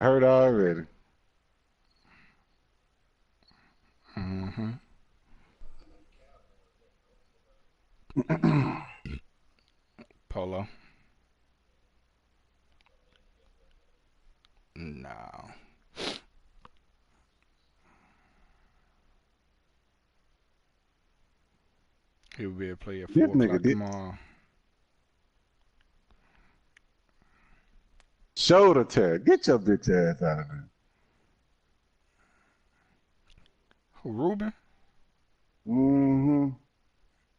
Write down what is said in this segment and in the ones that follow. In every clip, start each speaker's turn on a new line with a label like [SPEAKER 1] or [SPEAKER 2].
[SPEAKER 1] Heard already.
[SPEAKER 2] Mm-hmm. Polo. No. He'll be able to play at
[SPEAKER 1] This
[SPEAKER 2] 4
[SPEAKER 1] nigga
[SPEAKER 2] o'clock
[SPEAKER 1] did
[SPEAKER 2] tomorrow.
[SPEAKER 1] shoulder tear. Get your bitch ass out of there.
[SPEAKER 2] Who, Ruben?
[SPEAKER 1] Mm-hmm.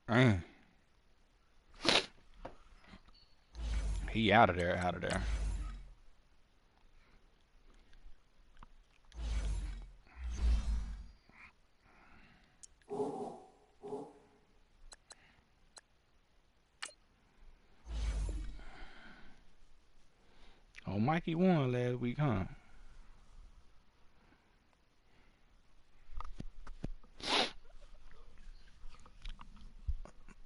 [SPEAKER 2] Dang. He out of there, out of there. Oh, Mikey won last week, huh?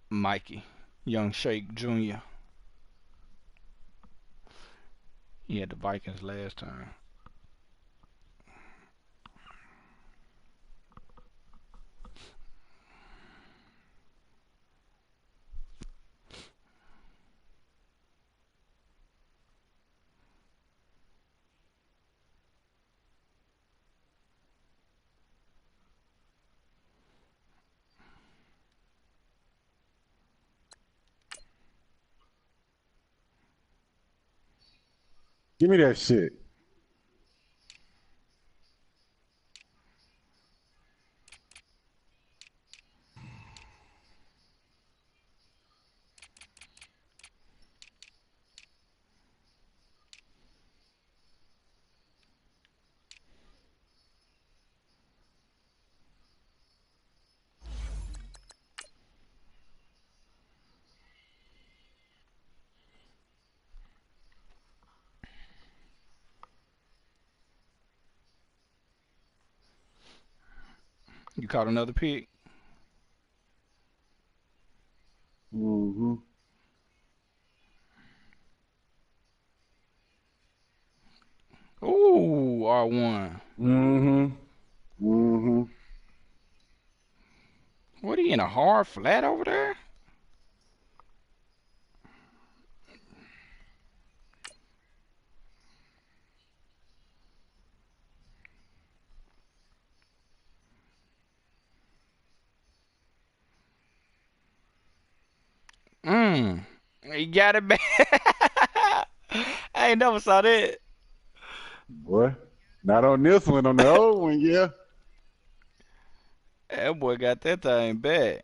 [SPEAKER 2] Mikey. Young Shake Jr. He had the Vikings last time.
[SPEAKER 1] Give me that shit.
[SPEAKER 2] You caught another pick?
[SPEAKER 1] Mm-hmm.
[SPEAKER 2] Ooh, R1.
[SPEAKER 1] Mm-hmm. Mm-hmm.
[SPEAKER 2] What, he in a hard flat over there? Mmm. He got it back. I ain't never saw that.
[SPEAKER 1] Boy. Not on this one, on the old one, yeah.
[SPEAKER 2] That boy got that thing back.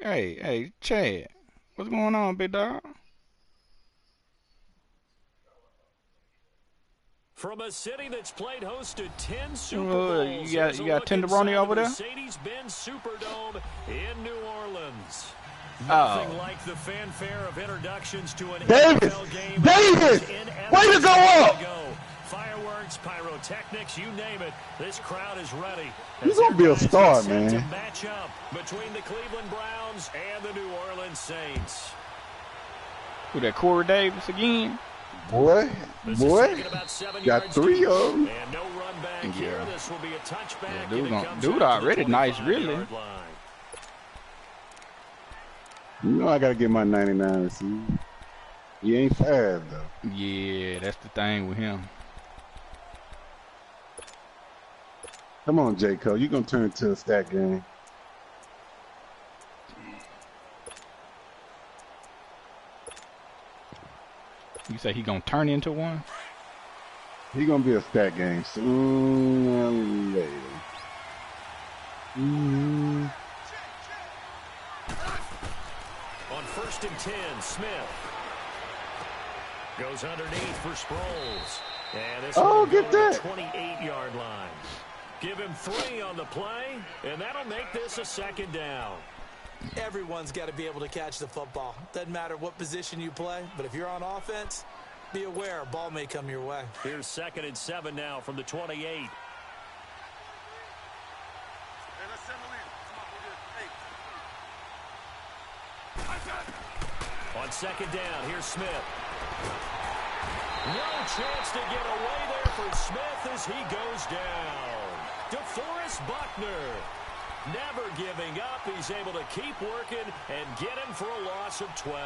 [SPEAKER 2] Hey, Chad. What's going on, big dog?
[SPEAKER 3] From a city that's played host to 10 Super Bowls,
[SPEAKER 2] You got
[SPEAKER 3] look
[SPEAKER 2] tenderoni
[SPEAKER 3] inside
[SPEAKER 2] over
[SPEAKER 3] the
[SPEAKER 2] there?
[SPEAKER 3] Mercedes-Benz Superdome in New Orleans.
[SPEAKER 2] Oh.
[SPEAKER 3] Nothing like the fanfare of introductions to an
[SPEAKER 1] Davis!
[SPEAKER 3] NFL game.
[SPEAKER 1] Davis! Way to go up!
[SPEAKER 3] Fireworks, pyrotechnics, you name it. This crowd is ready.
[SPEAKER 1] You're going to be a star, man.
[SPEAKER 3] To match up between the Cleveland Browns and the New Orleans Saints.
[SPEAKER 2] Who, that Corey Davis again?
[SPEAKER 1] Boy, got 3 of them.
[SPEAKER 3] And no run back here. This will be a touchback.
[SPEAKER 2] Yeah, dude already nice, really.
[SPEAKER 1] You know I got to get my 99 receiver. He ain't fast, though.
[SPEAKER 2] Yeah, that's the thing with him.
[SPEAKER 1] Come on, J. Cole. You're going to turn into a stat game.
[SPEAKER 2] You say he gonna turn into one?
[SPEAKER 1] He gonna be a stat game sooner or later.
[SPEAKER 3] On 1st and 10, Smith goes underneath for Sproles. And this will
[SPEAKER 1] get
[SPEAKER 3] go
[SPEAKER 1] that.
[SPEAKER 3] to the 28-yard line. Give him 3 on the play, and that'll make this a 2nd down.
[SPEAKER 4] Everyone's got to be able to catch the football. Doesn't matter what position you play, but if you're on offense, be aware a ball may come your way.
[SPEAKER 3] Here's 2nd and 7 now from the 28. On 2nd down, here's Smith. No chance to get away there for Smith as he goes down. DeForest Buckner, never giving up. He's able to keep working and get him for a loss of 12.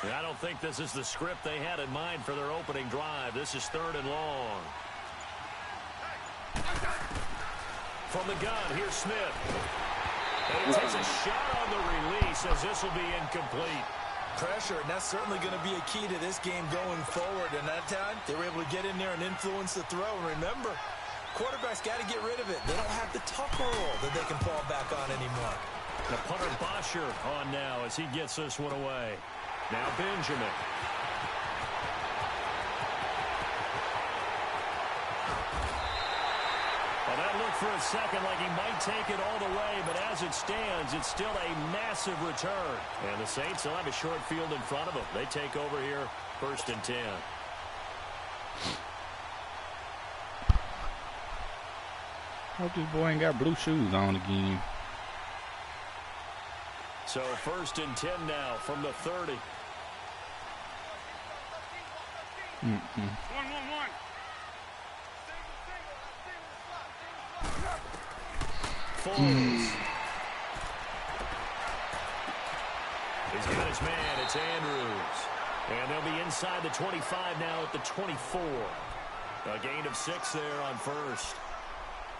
[SPEAKER 3] I don't think this is the script they had in mind for their opening drive. This is 3rd and long. From the gun, here's Smith. And he takes a shot on the release as this will be incomplete.
[SPEAKER 4] Pressure, and that's certainly going to be a key to this game going forward. And that time, they were able to get in there and influence the throw. And remember, quarterbacks got to get rid of it. They don't have the tucker roll that they can fall back on anymore.
[SPEAKER 3] The punter Bosher on now as he gets this one away. Now Benjamin. Well, that looked for a second like he might take it all the way, but as it stands, it's still a massive return. And the Saints will have a short field in front of them. They take over here, 1st and 10.
[SPEAKER 2] Hope this boy ain't got blue shoes on again.
[SPEAKER 3] So 1st and 10 now from the 30.
[SPEAKER 2] 1-1-1.
[SPEAKER 3] Foles. He's got his man. It's Andrews. And they'll be inside the 25 now at the 24. A gain of 6 there on 1st.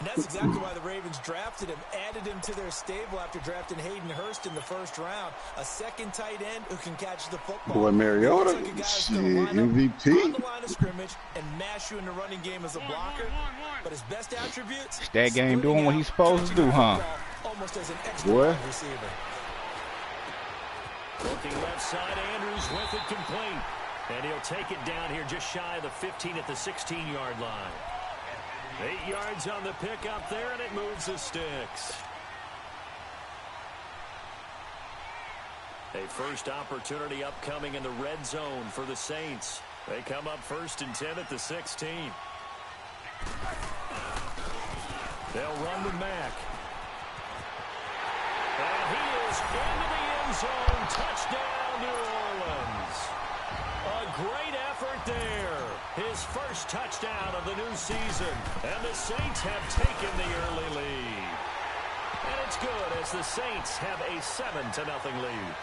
[SPEAKER 4] And that's exactly why the Ravens drafted him, added him to their stable after drafting Hayden Hurst in the 1st round. A second tight end who can catch the football.
[SPEAKER 1] Boy, Mariota, shit, MVP.
[SPEAKER 4] On the line of scrimmage and mash you in the running game as a blocker. But his best attributes,
[SPEAKER 2] That game doing what he's supposed to do, huh?
[SPEAKER 4] Almost as an extra
[SPEAKER 1] Boy.
[SPEAKER 4] receiver.
[SPEAKER 3] Looking left side, Andrews with it complete. And he'll take it down here just shy of the 15 at the 16-yard line. 8 yards on the pickup there, and it moves the sticks. A first opportunity upcoming in the red zone for the Saints. They come up 1st and 10 at the 16. They'll run to Mack. And he is into the end zone. Touchdown, New Orleans. A great effort there. His first touchdown of the new season. And the Saints have taken the early lead. And it's good as the Saints have a 7-0 lead.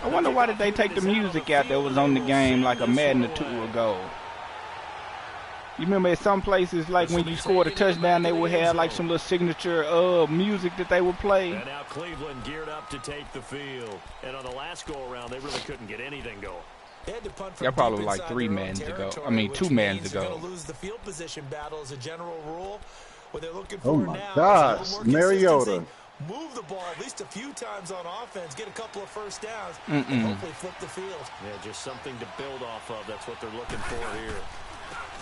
[SPEAKER 2] I wonder why did they take the music out that was on the game like a Madden or 2 ago. You remember at some places, like when you scored a touchdown, they would have like some little signature music that they would play.
[SPEAKER 3] And now Cleveland geared up to take the field. And on the last go-around, they really couldn't get anything going.
[SPEAKER 2] That probably was like 3 Maddens ago. I mean, 2 Maddens ago.
[SPEAKER 4] Going to lose the field position battle as a general rule. What they're looking for
[SPEAKER 1] Oh my
[SPEAKER 4] now
[SPEAKER 1] gosh,
[SPEAKER 4] is a little more
[SPEAKER 1] Mariota.
[SPEAKER 4] consistency. Move the ball at least a few times on offense, get a couple of first downs, and hopefully flip the field.
[SPEAKER 3] Yeah, just something to build off of. That's what they're looking for here.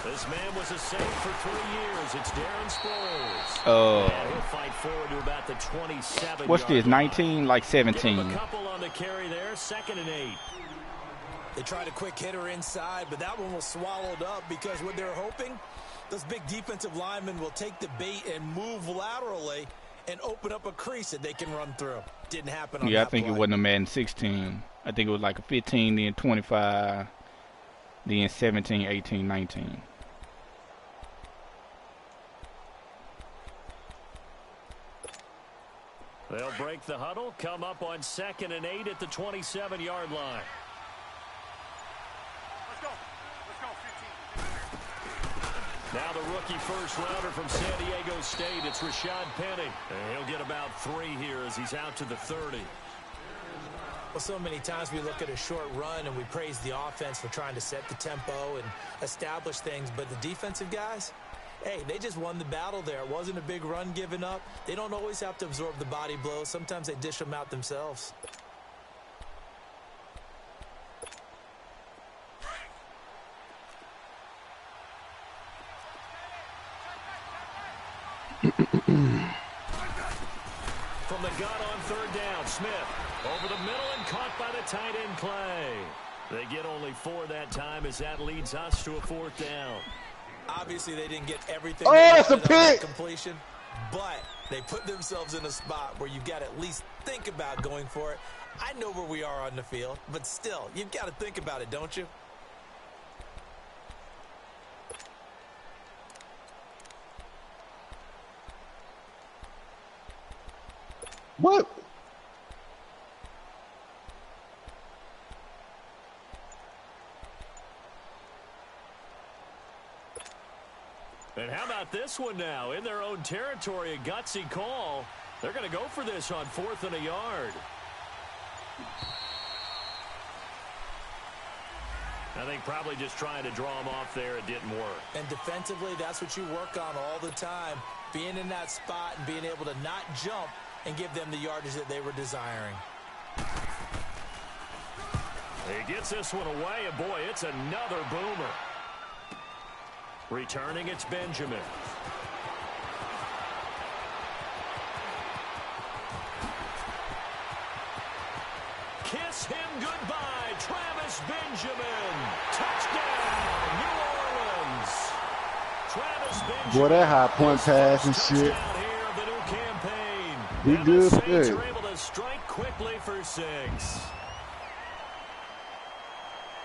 [SPEAKER 3] This man was a Saint for 3 years. It's Darren Sproles. And he'll fight forward to about the 27.
[SPEAKER 2] What's this, 19, like 17?
[SPEAKER 3] Give him a couple on the carry there, 2nd and 8.
[SPEAKER 4] They tried a quick hitter inside, but that one was swallowed up because what they're hoping, those big defensive linemen will take the bait and move laterally and open up a crease that they can run through. Didn't happen on that
[SPEAKER 2] Yeah, I think
[SPEAKER 4] play.
[SPEAKER 2] it wasn't a Madden 16. I think it was like a 15, then 25, then 17, 18, 19.
[SPEAKER 3] They'll break the huddle, come up on 2nd and 8 at the 27-yard line. Now the rookie first rounder from San Diego State, it's Rashad Penny. And he'll get about 3 here as he's out to the 30.
[SPEAKER 4] Well, so many times we look at a short run and we praise the offense for trying to set the tempo and establish things, but the defensive guys, hey, they just won the battle there. It wasn't a big run given up. They don't always have to absorb the body blows. Sometimes they dish them out themselves.
[SPEAKER 3] From the gun on third down, Smith over the middle and caught by the tight end Clay. They get only 4 that time as that leads us to a 4th down.
[SPEAKER 4] Obviously, they didn't get everything.
[SPEAKER 1] Oh, that's a pick.
[SPEAKER 4] Completion, but they put themselves in a spot where you've got to at least think about going for it. I know where we are on the field, but still, you've got to think about it, don't you?
[SPEAKER 1] What?
[SPEAKER 3] And how about this one now? In their own territory, a gutsy call. They're going to go for this on 4th and a yard. I think probably just trying to draw them off there. It didn't work.
[SPEAKER 4] And defensively, that's what you work on all the time. Being in that spot and being able to not jump and give them the yardage that they were desiring.
[SPEAKER 3] He gets this one away, and boy, it's another boomer. Returning, it's Benjamin. Kiss him goodbye, Travis Benjamin. Touchdown, New Orleans. Travis Benjamin.
[SPEAKER 1] Boy, that high point pass and shit.
[SPEAKER 3] Here of the new campaign.
[SPEAKER 1] He
[SPEAKER 3] And
[SPEAKER 1] good
[SPEAKER 3] the
[SPEAKER 1] for
[SPEAKER 3] Saints
[SPEAKER 1] that.
[SPEAKER 3] are able to strike quickly for 6.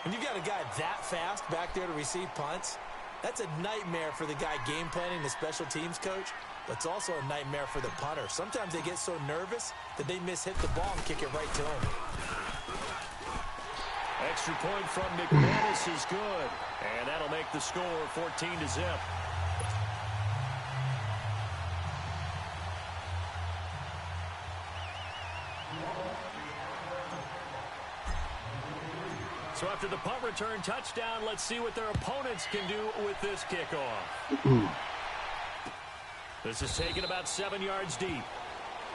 [SPEAKER 4] When you've got a guy that fast back there to receive punts, that's a nightmare for the guy game planning, the special teams coach, but it's also a nightmare for the punter. Sometimes they get so nervous that they hit the ball and kick it right to him.
[SPEAKER 3] Extra point from McManus is good, and that'll make the score 14-0. So after the punt return touchdown, let's see what their opponents can do with this kickoff. This is taken about 7 yards deep.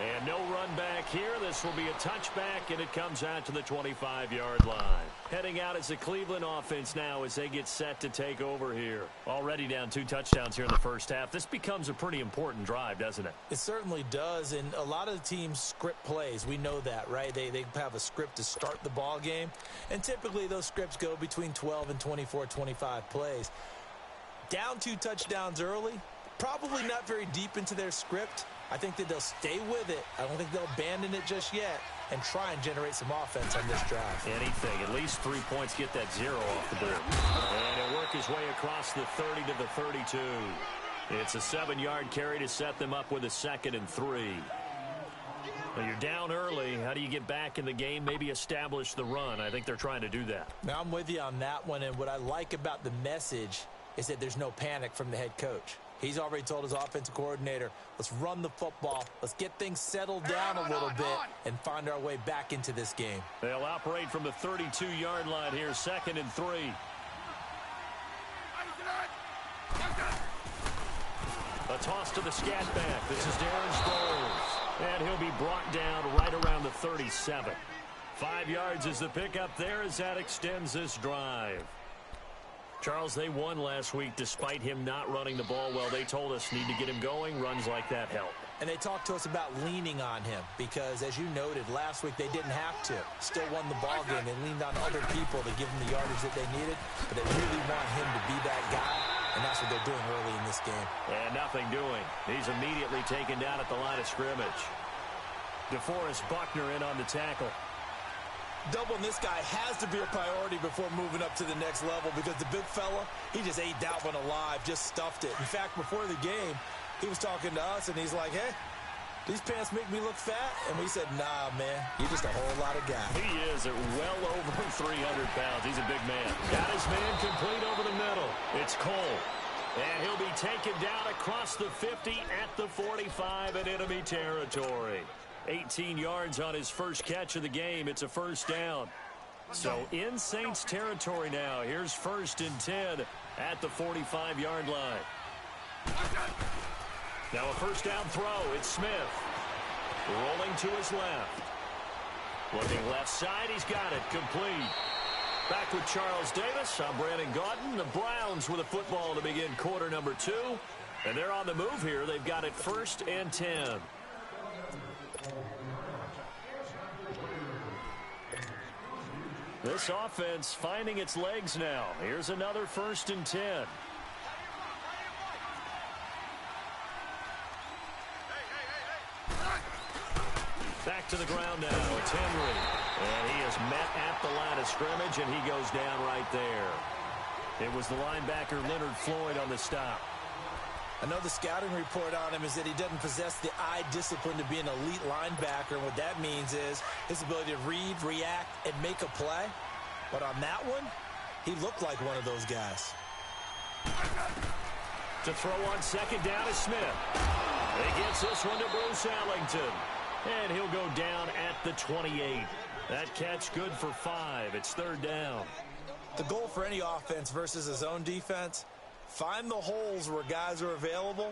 [SPEAKER 3] And no run back here. This will be a touchback, and it comes out to the 25-yard line. Heading out as the Cleveland offense now as they get set to take over here. Already down 2 touchdowns here in the first half. This becomes a pretty important drive, doesn't it?
[SPEAKER 4] It certainly does, and a lot of the teams script plays. We know that, right? They have a script to start the ball game, and typically those scripts go between 12 and 24, 25 plays. Down 2 touchdowns early, probably not very deep into their script. I think that they'll stay with it. I don't think they'll abandon it just yet and try and generate some offense on this drive.
[SPEAKER 3] Anything. At least 3 points, get that 0 off the board. And he'll work his way across the 30 to the 32. It's a 7-yard carry to set them up with a 2nd and 3. Now you're down early. How do you get back in the game? Maybe establish the run. I think they're trying to do that.
[SPEAKER 4] Now I'm with you on that one, and what I like about the message is that there's no panic from the head coach. He's already told his offensive coordinator, let's run the football, let's get things settled down a little bit and find our way back into this game.
[SPEAKER 3] They'll operate from the 32-yard line here, 2nd and 3. A toss to the scat back. This is Darren Sproles. And he'll be brought down right around the 37. 5 yards is the pickup there as that extends this drive. Charles, they won last week despite him not running the ball well. They told us need to get him going. Runs like that help.
[SPEAKER 4] And they talked to us about leaning on him because, as you noted, last week they didn't have to. Still won the ball game. They leaned on other people to give them the yardage that they needed, but they really want him to be that guy, and that's what they're doing early in this game.
[SPEAKER 3] And nothing doing. He's immediately taken down at the line of scrimmage. DeForest Buckner in on the tackle.
[SPEAKER 4] Doubling this guy has to be a priority before moving up to the next level because the big fella, he just ate that one alive, just stuffed it. In fact, before the game, he was talking to us, and he's like, hey, these pants make me look fat? And we said, nah, man, you're just a whole lot of guy.
[SPEAKER 3] He is at well over 300 pounds. He's a big man. Got his man complete over the middle. It's Cole. And he'll be taken down across the 50 at the 45 in enemy territory. 18 yards on his first catch of the game. It's a first down. So in Saints territory now. Here's 1st and 10 at the 45-yard line. Now a first down throw. It's Smith. Rolling to his left. Looking left side. He's got it. Complete. Back with Charles Davis. I'm Brandon Gaudin. The Browns with a football to begin quarter number 2. And they're on the move here. They've got it 1st and 10. This offense finding its legs now. Here's another 1st and 10. Back to the ground now. It's Henry. And he is met at the line of scrimmage, and he goes down right there. It was the linebacker Leonard Floyd on the stop.
[SPEAKER 4] I know the scouting report on him is that he doesn't possess the eye discipline to be an elite linebacker. And what that means is his ability to read, react, and make a play. But on that one, he looked like one of those guys.
[SPEAKER 3] To throw on 2nd down is Smith. He gets this one to Bruce Ellington. And he'll go down at the 28. That catch good for 5. It's 3rd down.
[SPEAKER 4] The goal for any offense versus his own defense, find the holes where guys are available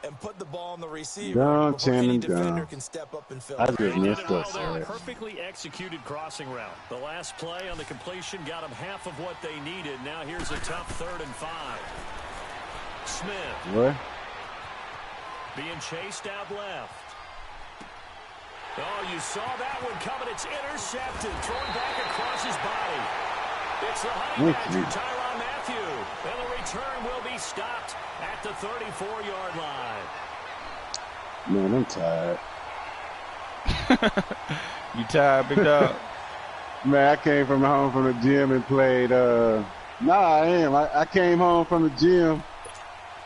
[SPEAKER 4] and put the ball on the receiver before any defender can step up and fill it.
[SPEAKER 1] I just missed us.
[SPEAKER 3] Perfectly executed crossing route. The last play on the completion got them half of what they needed. Now here's a tough 3rd and 5. Smith.
[SPEAKER 1] What?
[SPEAKER 3] Being chased out left. Oh, you saw that one coming. It's intercepted. Thrown back across his body. It's the Honey Badger, Tyrann Mathieu. And the return will be stopped at the 34-yard line.
[SPEAKER 1] Man, I'm tired.
[SPEAKER 2] You tired, big dog?
[SPEAKER 1] Man, I came home from the gym and played. I am. I came home from the gym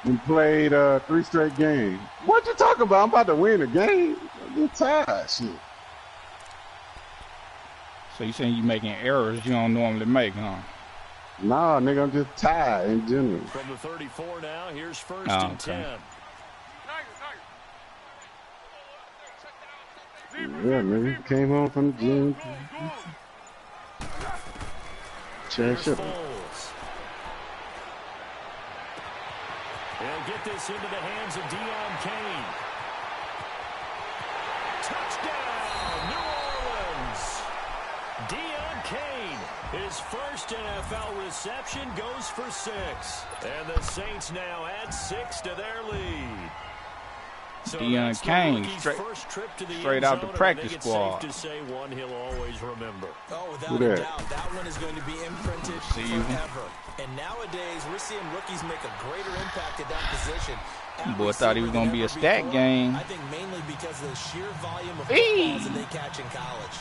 [SPEAKER 1] and played 3 straight games. What you talking about? I'm about to win a game. I'm tired, shit.
[SPEAKER 2] So you saying you making errors you don't normally make, huh?
[SPEAKER 1] Nah, nigga, I'm just tired in general.
[SPEAKER 3] From the 34 now, here's 1st and 10.
[SPEAKER 1] Yeah, nigga, came home from the gym.
[SPEAKER 3] Here's Foles. They'll get this into the hands of Deion Kane. Touchdown, New Orleans. Deion Kane, his first NFL reception goes for 6. And the Saints now add 6 to their lead. So
[SPEAKER 2] Deion Kane, straight out the practice squad.
[SPEAKER 3] Safe to say one he'll always remember.
[SPEAKER 4] Oh, without a doubt, that one is going to be imprinted forever. And nowadays, we're seeing rookies make a greater impact at that position.
[SPEAKER 2] Boy thought he was going to be a stat game.
[SPEAKER 4] I think mainly because of the sheer volume of footballs that they catch in college.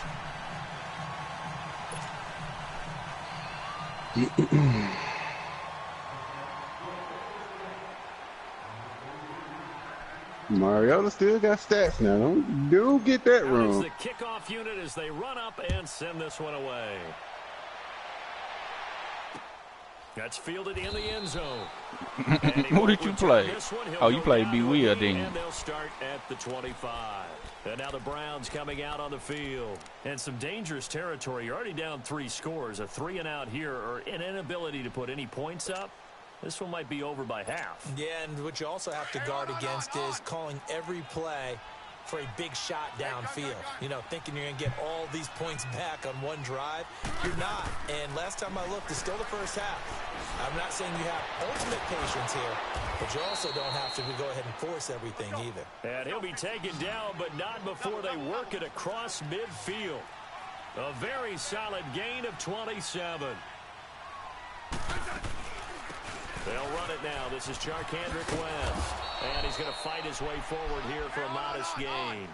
[SPEAKER 1] Mariota still got stats now. Don't get that wrong.
[SPEAKER 3] The kickoff unit as they run up and send this one away. That's fielded in the end zone.
[SPEAKER 2] Who did you play? Oh, you played B. Will, didn't you?
[SPEAKER 3] And they'll start at the 25. And now the Browns coming out on the field. And some dangerous territory. You're already down 3 scores. A 3-and-out here or an inability to put any points up. This one might be over by half.
[SPEAKER 4] Yeah, and what you also have to guard against is calling every play for a big shot downfield. You know, thinking you're going to get all these points back on one drive. You're not. And last time I looked, it's still the first half. I'm not saying you have ultimate patience here, but you also don't have to go ahead and force everything either.
[SPEAKER 3] And he'll be taken down, but not before they work it across midfield. A very solid gain of 27. They'll run it now. This is Charkandrick West. And he's going to fight his way forward here for a modest gain.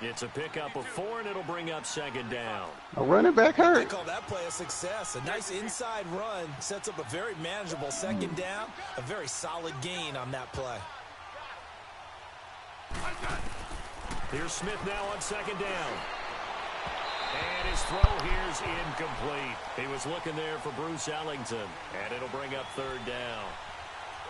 [SPEAKER 3] It's a pickup of 4, and it'll bring up 2nd down.
[SPEAKER 1] A running back hurt.
[SPEAKER 4] They call that play a success. A nice inside run sets up a very manageable 2nd down. A very solid gain on that play.
[SPEAKER 3] Here's Smith now on 2nd down. And his throw here's incomplete. He was looking there for Bruce Ellington. And it'll bring up 3rd down.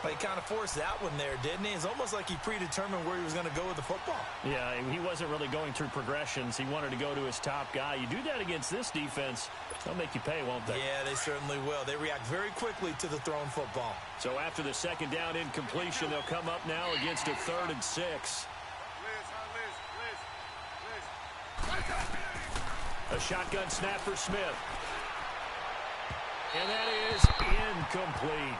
[SPEAKER 4] Well, he kind of forced that one there, didn't he? It's almost like he predetermined where he was going to go with the football.
[SPEAKER 3] Yeah, he wasn't really going through progressions. He wanted to go to his top guy. You do that against this defense, they'll make you pay, won't they?
[SPEAKER 4] Yeah, they certainly will. They react very quickly to the thrown football.
[SPEAKER 3] So after the second down incompletion, they'll come up now against a 3rd and 6. A shotgun snap for Smith. And that is incomplete.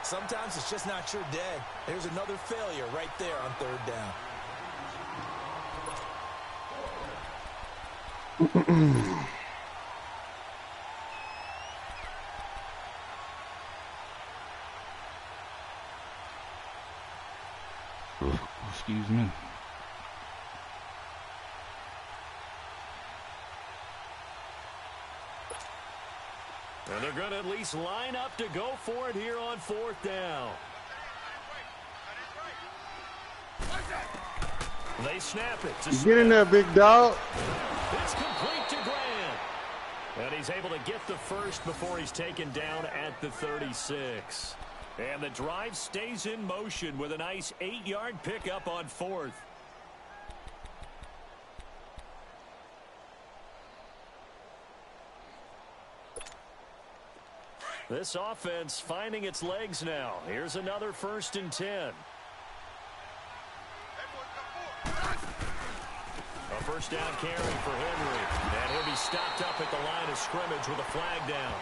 [SPEAKER 4] Sometimes it's just not your day. There's another failure right there on 3rd down.
[SPEAKER 2] Excuse me.
[SPEAKER 3] And they're going to at least line up to go for it here on 4th down. They snap it to Smith.
[SPEAKER 1] Get in there, big dog.
[SPEAKER 3] It's complete to Grant. And he's able to get the first before he's taken down at the 36. And the drive stays in motion with a nice 8-yard pickup on 4th. This offense finding its legs now. Here's another 1st and 10. A first down carry for Henry. And he'll be stopped up at the line of scrimmage with a flag down.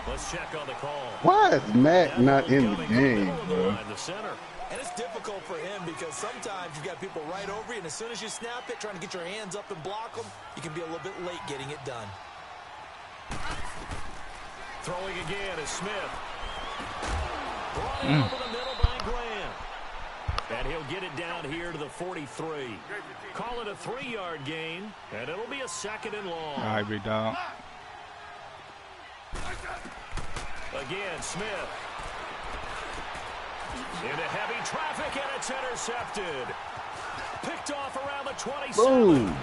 [SPEAKER 3] Let's check on the call.
[SPEAKER 1] Why is Mac not in the game, bro?
[SPEAKER 3] The center.
[SPEAKER 4] And it's difficult for him because sometimes you've got people right over you, and as soon as you snap it, trying to get your hands up and block them, you can be a little bit late getting it done.
[SPEAKER 3] Throwing again is Smith. Brought over the middle by Grant. And he'll get it down here to the 43. Call it a 3-yard gain, and it'll be a 2nd and long.
[SPEAKER 2] All right, big dog.
[SPEAKER 3] Again, Smith. Into heavy traffic, and it's intercepted. Picked off around the 27.
[SPEAKER 1] Boom.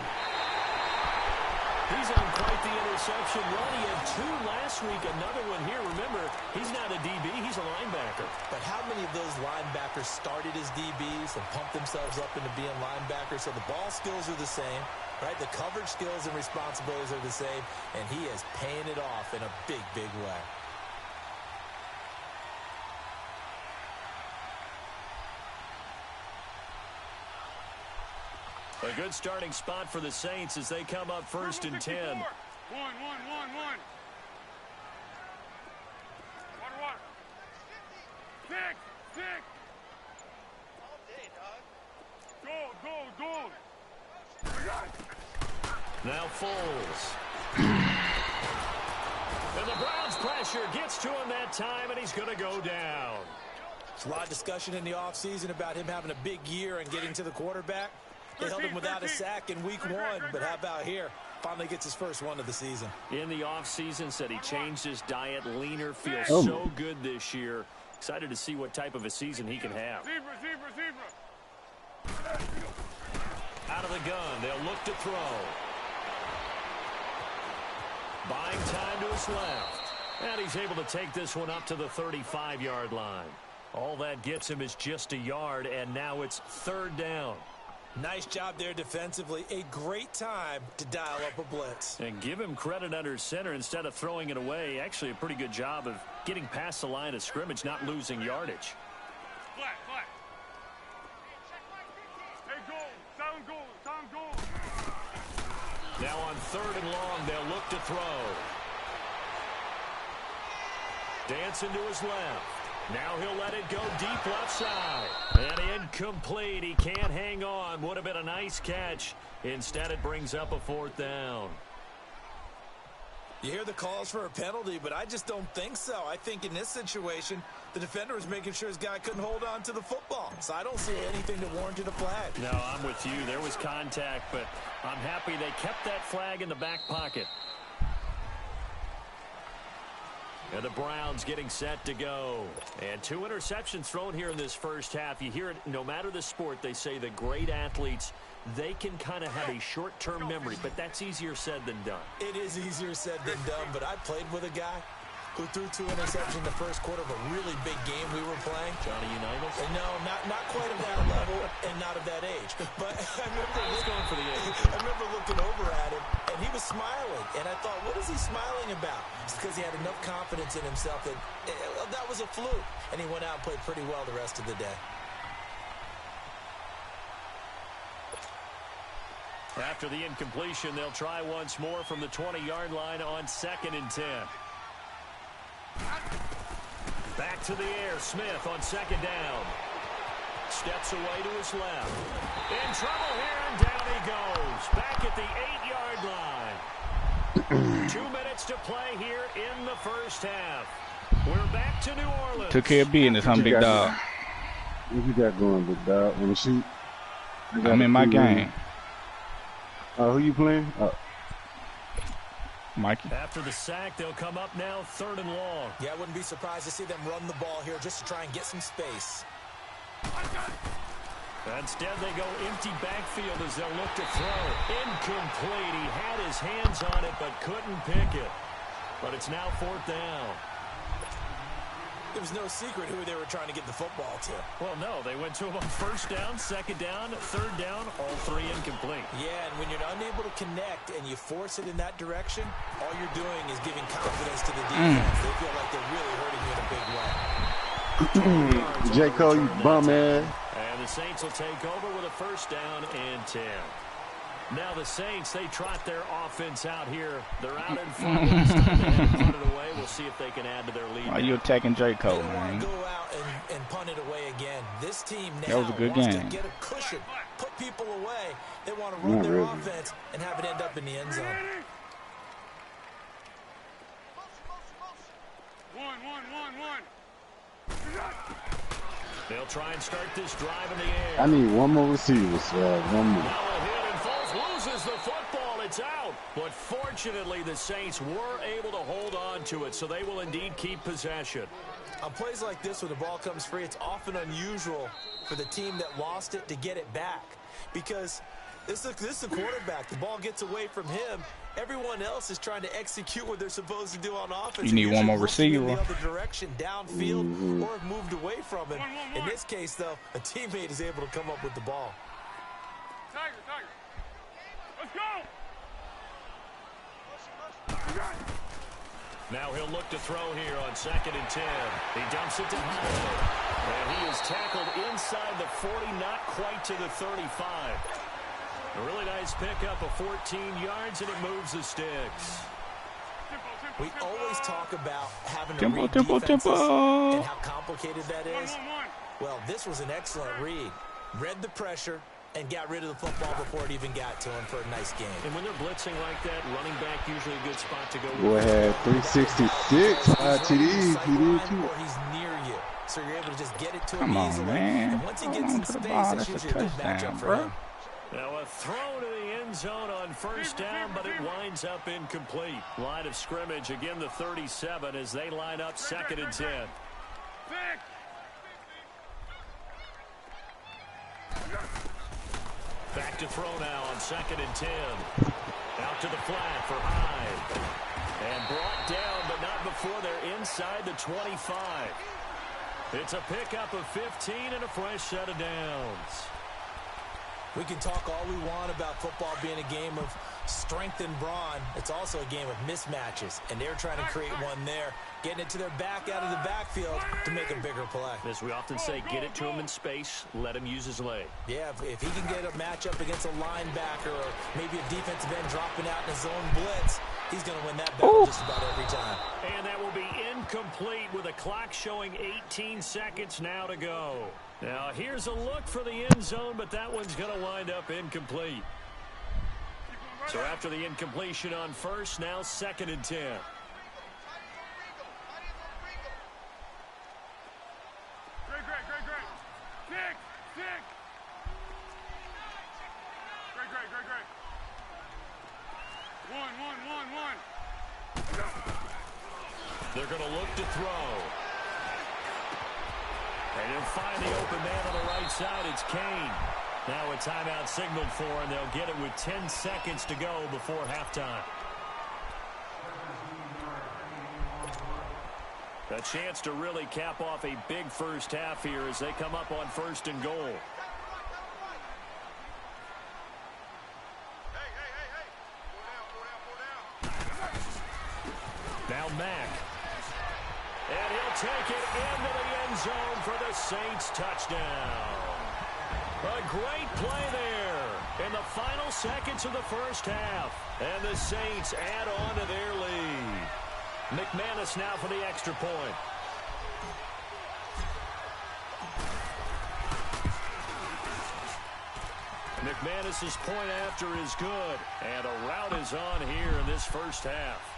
[SPEAKER 3] He's on quite the interception run. He had 2 last week, another one here. Remember, he's not a DB, he's a linebacker.
[SPEAKER 4] But how many of those linebackers started as DBs and pumped themselves up into being linebackers? So the ball skills are the same, right? The coverage skills and responsibilities are the same, and he is paying it off in a big, big way.
[SPEAKER 3] A good starting spot for the Saints as they come up 1st and 10.
[SPEAKER 5] One. Six. All day, dog. Go.
[SPEAKER 3] Now Foles. And the Browns pressure gets to him that time, and he's going to go down.
[SPEAKER 4] There's a lot of discussion in the offseason about him having a big year and getting to the quarterback. They held him without a sack in week 1, but how about here? Finally gets his first one of the season.
[SPEAKER 3] In the offseason, said he changed his diet, leaner, feels so good this year. Excited to see what type of a season he can have.
[SPEAKER 5] Zebra.
[SPEAKER 3] Out of the gun, they'll look to throw. Buying time to his left. And he's able to take this one up to the 35-yard line. All that gets him is just a yard, and now it's 3rd down.
[SPEAKER 4] Nice job there defensively. A great time to dial up a blitz.
[SPEAKER 3] And give him credit under center instead of throwing it away. Actually, a pretty good job of getting past the line of scrimmage, not losing yardage.
[SPEAKER 5] Flat. Hey, sound goal.
[SPEAKER 3] Now on 3rd and long, they'll look to throw. Dancing to his left. Now he'll let it go deep left side. And incomplete. He can't hang on. Would have been a nice catch. Instead, it brings up a 4th down.
[SPEAKER 4] You hear the calls for a penalty, but I just don't think so. I think in this situation, the defender was making sure his guy couldn't hold on to the football. So I don't see anything to warrant a flag.
[SPEAKER 3] No, I'm with you. There was contact, but I'm happy they kept that flag in the back pocket. And the Browns getting set to go. And 2 interceptions thrown here in this first half. You hear it, no matter the sport, they say the great athletes, they can kind of have a short-term memory, but that's easier said than done.
[SPEAKER 4] It is easier said than done, but I played with a guy who threw 2 interceptions in the first quarter of a really big game we were playing.
[SPEAKER 3] Johnny Unitas?
[SPEAKER 4] No, not quite of that level and not of that age. But I remember looking over at him, and he was smiling. And I thought, what is he smiling about? It's because he had enough confidence in himself that that was a fluke. And he went out and played pretty well the rest of the day.
[SPEAKER 3] After the incompletion, they'll try once more from the 20-yard line on 2nd and 10. Back to the air. Smith on 2nd down. Steps away to his left. In trouble here, and down he goes. Back at the 8-yard line. 2 minutes to play here in the first half. We're back to New Orleans.
[SPEAKER 2] Took care of business, huh, big dog?
[SPEAKER 1] What you got going, big dog? Want to shoot?
[SPEAKER 2] I'm in my game.
[SPEAKER 1] Who you playing?
[SPEAKER 2] Mikey.
[SPEAKER 3] After the sack, they'll come up now 3rd and long.
[SPEAKER 4] Yeah, I wouldn't be surprised to see them run the ball here just to try and get some space.
[SPEAKER 3] Instead, they go empty backfield as they'll look to throw. Incomplete. He had his hands on it but couldn't pick it. But it's now 4th down.
[SPEAKER 4] It was no secret who they were trying to get the football to.
[SPEAKER 3] Well, no, they went to him on 1st down, 2nd down, 3rd down, all 3 incomplete.
[SPEAKER 4] Yeah, and when you're unable to connect and you force it in that direction, all you're doing is giving confidence to the defense. They feel like they're really hurting you in a big way.
[SPEAKER 1] J. Cole, you bum ass.
[SPEAKER 3] And the Saints will take over with a 1st down and 10. Now the Saints, they trot their offense out here. They're out in front. Punt it away. We'll see if they can add to their lead.
[SPEAKER 2] Why are you attacking J. Cole,
[SPEAKER 4] man?
[SPEAKER 2] man?
[SPEAKER 4] They want to go out and punt it away again. This team now
[SPEAKER 2] that was a good
[SPEAKER 4] wants
[SPEAKER 2] game.
[SPEAKER 4] to get a cushion, put people away. They want to run their offense and have it end up in the end zone.
[SPEAKER 5] One.
[SPEAKER 3] They'll try and start this drive in the air.
[SPEAKER 1] I need one more receiver, sir. One more.
[SPEAKER 3] Now a hit and Foles loses the football. It's out. But fortunately, the Saints were able to hold on to it, so they will indeed keep possession.
[SPEAKER 4] On plays like this where the ball comes free, it's often unusual for the team that lost it to get it back. Because this is the quarterback. The ball gets away from him. Everyone else is trying to execute what they're supposed to do on offense.
[SPEAKER 2] You need one more receiver.
[SPEAKER 4] In the other direction, downfield, or have moved away from him. In this case, though, a teammate is able to come up with the ball.
[SPEAKER 5] Tiger. Let's go.
[SPEAKER 3] Now he'll look to throw here on 2nd and 10. He dumps it to Howard. And he is tackled inside the 40, not quite to the 35. A really nice pickup of 14 yards, and it moves the sticks.
[SPEAKER 4] We always talk about having to
[SPEAKER 2] Tempo,
[SPEAKER 4] read
[SPEAKER 2] tempo,
[SPEAKER 4] defenses
[SPEAKER 2] tempo.
[SPEAKER 4] and how complicated that is. Well, this was an excellent read. Read the pressure and got rid of the football before it even got to him for a nice game.
[SPEAKER 3] And when they're blitzing like that, running back usually a good spot to go.
[SPEAKER 1] Boy had 366 TDs.
[SPEAKER 4] Or he's near you, so you're able to just get it to him easily.
[SPEAKER 2] Man.
[SPEAKER 4] And once he gets in space, that's usually a good matchup for him.
[SPEAKER 3] Now a throw to the end zone on 1st down, but it winds up incomplete. Line of scrimmage, again the 37 as they line up 2nd and 10. Back to throw now on 2nd and 10. Out to the flat for Hyde. And brought down, but not before they're inside the 25. It's a pickup of 15 and a fresh set of downs.
[SPEAKER 4] We can talk all we want about football being a game of strength and brawn. It's also a game of mismatches, and they're trying to create one there, getting it to their back out of the backfield to make a bigger play.
[SPEAKER 3] As we often say, get it to him in space, let him use his leg.
[SPEAKER 4] Yeah, if he can get a matchup against a linebacker or maybe a defensive end dropping out in a zone blitz, he's going to win that battle just about every time.
[SPEAKER 3] And that will be incomplete with a clock showing 18 seconds now to go. Now, here's a look for the end zone, but that one's going to wind up incomplete. So after the incompletion on 1st, now 2nd and 10.
[SPEAKER 5] Great. Six. Great. One.
[SPEAKER 3] They're going to look to throw. And he'll find the open man on the right side. It's Kane. Now a timeout signaled for, and they'll get it with 10 seconds to go before halftime. A chance to really cap off a big first half here as they come up on 1st and goal. Now Mack. And he'll take it into the end zone for the Saints touchdown. A great play there in the final seconds of the first half. And the Saints add on to their lead. McManus now for the extra point. McManus's point after is good. And a rout is on here in this first half.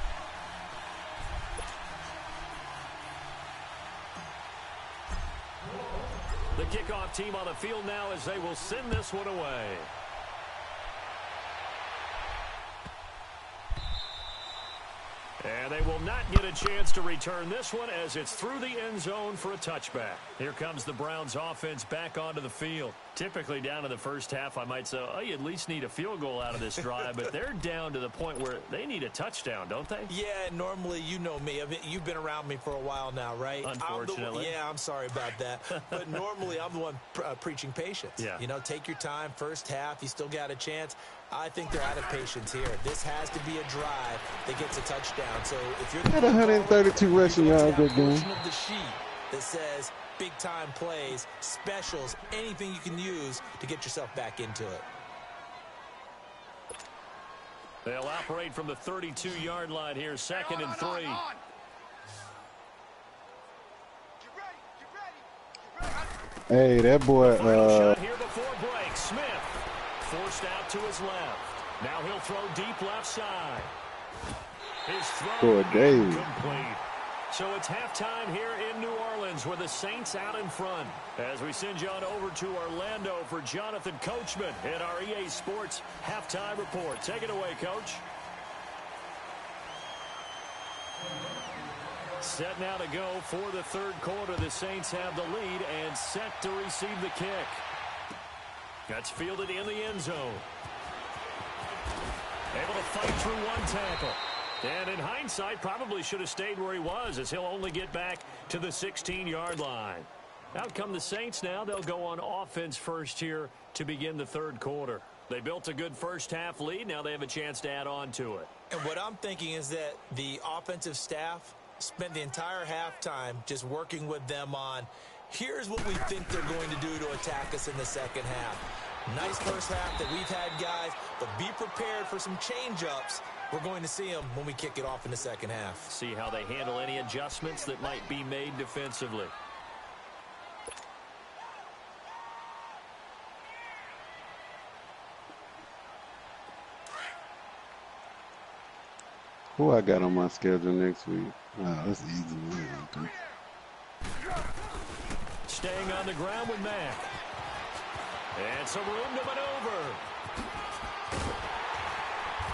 [SPEAKER 3] The kickoff team on the field now as they will send this one away. And they will not get a chance to return this one as it's through the end zone for a touchback. Here comes the Browns offense back onto the field. Typically down in the first half, I might say, oh, you at least need a field goal out of this drive, but they're down to the point where they need a touchdown, don't they?
[SPEAKER 4] Yeah, normally, you know me. I mean, you've been around me for a while now, right?
[SPEAKER 3] Unfortunately.
[SPEAKER 4] I'm sorry about that. But normally, I'm the one preaching patience.
[SPEAKER 3] Yeah.
[SPEAKER 4] You know, take your time. First half, you still got a chance. I think they're out of patience here. This has to be a drive that gets a touchdown. So if you're
[SPEAKER 1] had 132 rushing yards that game.
[SPEAKER 4] Of the sheet that says big time plays, specials, anything you can use to get yourself back into it.
[SPEAKER 3] They'll operate from the 32-yard line here, 2nd and 3.
[SPEAKER 1] Hey, that boy.
[SPEAKER 3] Shot here before break. Smith forced out to his left. Now he'll throw deep left side. His throw complete. So it's halftime here in New Orleans with the Saints out in front. As we send you on over to Orlando for Jonathan Coachman in our EA Sports halftime report. Take it away, Coach. Set now to go for the third quarter. The Saints have the lead and set to receive the kick. That's fielded in the end zone. Able to fight through one tackle. And in hindsight, probably should have stayed where he was as he'll only get back to the 16-yard line. Out come the Saints now. They'll go on offense first here to begin the third quarter. They built a good first half lead. Now they have a chance to add on to it.
[SPEAKER 4] And what I'm thinking is that the offensive staff spent the entire halftime just working with them on, here's what we think they're going to do to attack us in the second half. Nice first half that we've had, guys, but be prepared for some change-ups. We're going to see them when we kick it off in the second half.
[SPEAKER 3] See how they handle any adjustments that might be made defensively.
[SPEAKER 1] Who I got on my schedule next week? Oh, that's an easy one.
[SPEAKER 3] Staying on the ground with Mack. And some room to maneuver.